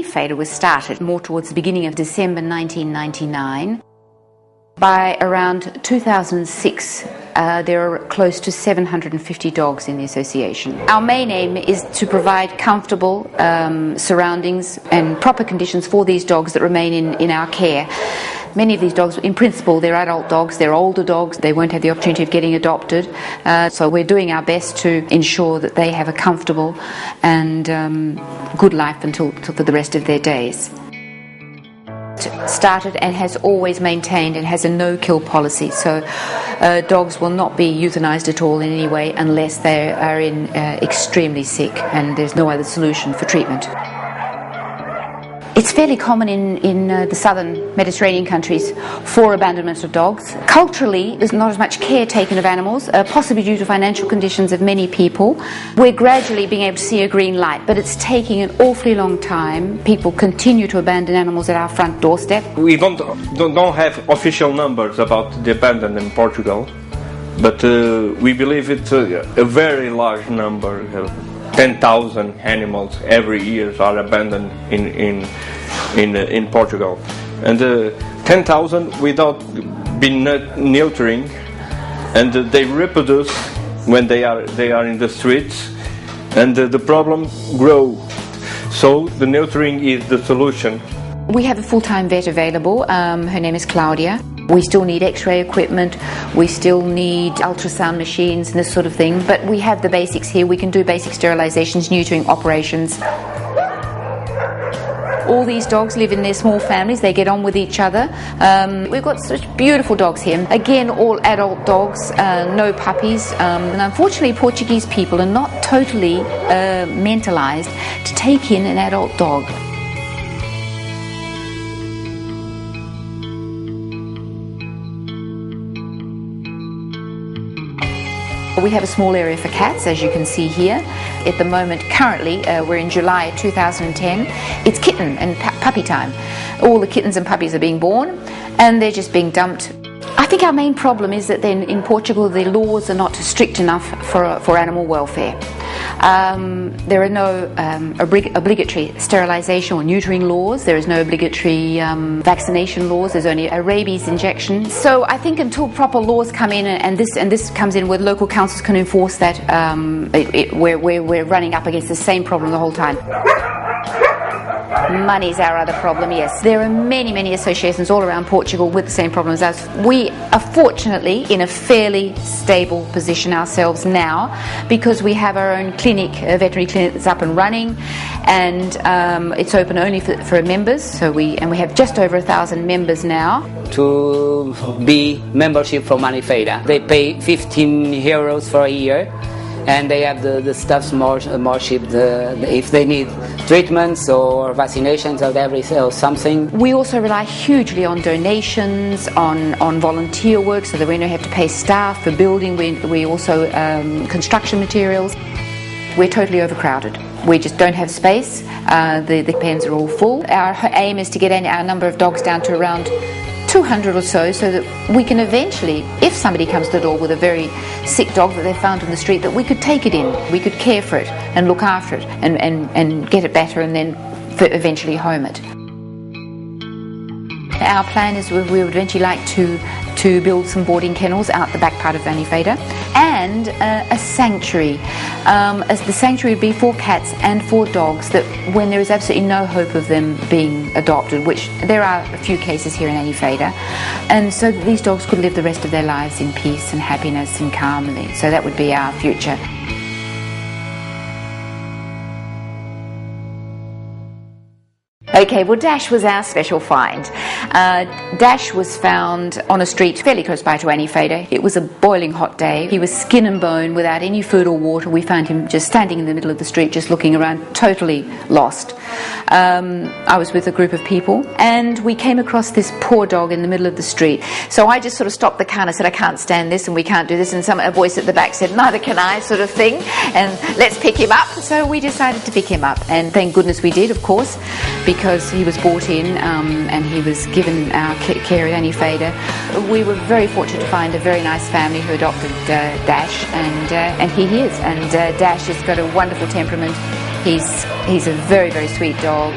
Feira was started more towards the beginning of December 1999. By around 2006, there are close to 750 dogs in the association. Our main aim is to provide comfortable surroundings and proper conditions for these dogs that remain in our care. Many of these dogs, in principle, they're adult dogs, they're older dogs, they won't have the opportunity of getting adopted. So we're doing our best to ensure that they have a comfortable and good life for the rest of their days. Started and has always maintained and has a no-kill policy, so dogs will not be euthanized at all in any way unless they are extremely sick and there's no other solution for treatment. It's fairly common in the southern Mediterranean countries for abandonment of dogs. Culturally, there's not as much care taken of animals, possibly due to financial conditions of many people. We're gradually being able to see a green light, but it's taking an awfully long time. People continue to abandon animals at our front doorstep. We don't have official numbers about the abandonment in Portugal, but we believe it's a very large number. 10,000 animals every year are abandoned in Portugal, and 10,000 without being neutering, and they reproduce when they are in the streets, and the problem grow. So the neutering is the solution. We have a full-time vet available. Her name is Claudia. We still need x-ray equipment, we still need ultrasound machines and this sort of thing, but we have the basics here. We can do basic sterilizations, neutering operations. All these dogs live in their small families, they get on with each other. We've got such beautiful dogs here. Again, all adult dogs, no puppies. And unfortunately, Portuguese people are not totally mentalized to take in an adult dog. We have a small area for cats, as you can see here. At the moment, currently, we're in July 2010. It's kitten and puppy time. All the kittens and puppies are being born, and they're just being dumped. I think our main problem is that then in Portugal, the laws are not strict enough for animal welfare. There are no obligatory sterilisation or neutering laws. There is no obligatory vaccination laws. There's only a rabies injection. So I think until proper laws come in, and this comes in where local councils can enforce that, we're running up against the same problem the whole time. Money's our other problem, yes. There are many associations all around Portugal with the same problems as us. We are fortunately in a fairly stable position ourselves now because we have our own clinic, a veterinary clinic that's up and running, and it's open only for members. So we have just over 1,000 members now. To be membership from Feira, they pay 15 euros for a year. And they have the stuffs more cheap. If they need treatments or vaccinations or something. We also rely hugely on donations, on volunteer work, so that we don't have to pay staff for building. We also construction materials. We're totally overcrowded. We just don't have space. The pens are all full. Our aim is to get our number of dogs down to around 200 or so that we can eventually, if somebody comes to the door with a very sick dog that they found in the street, that we could take it in, we could care for it and look after it and get it better and then eventually home it. Our plan is we would eventually like to build some boarding kennels out the back part of Feira, and a sanctuary. As the sanctuary would be for cats and for dogs, that when there is absolutely no hope of them being adopted, which there are a few cases here in Feira, and so that these dogs could live the rest of their lives in peace and happiness and calmly. So that would be our future. Okay, well, Dash was our special find. Dash was found on a street fairly close by to Feira. It was a boiling hot day. He was skin and bone without any food or water. We found him just standing in the middle of the street, just looking around, totally lost. I was with a group of people, and we came across this poor dog in the middle of the street. So I just sort of stopped the car and I said, I can't stand this and we can't do this. And a voice at the back said, neither can I, sort of thing, and let's pick him up. So we decided to pick him up, and thank goodness we did, of course, because he was brought in and he was given our care at Feira. We were very fortunate to find a very nice family who adopted Dash, and he is. And Dash has got a wonderful temperament. He's a very sweet dog.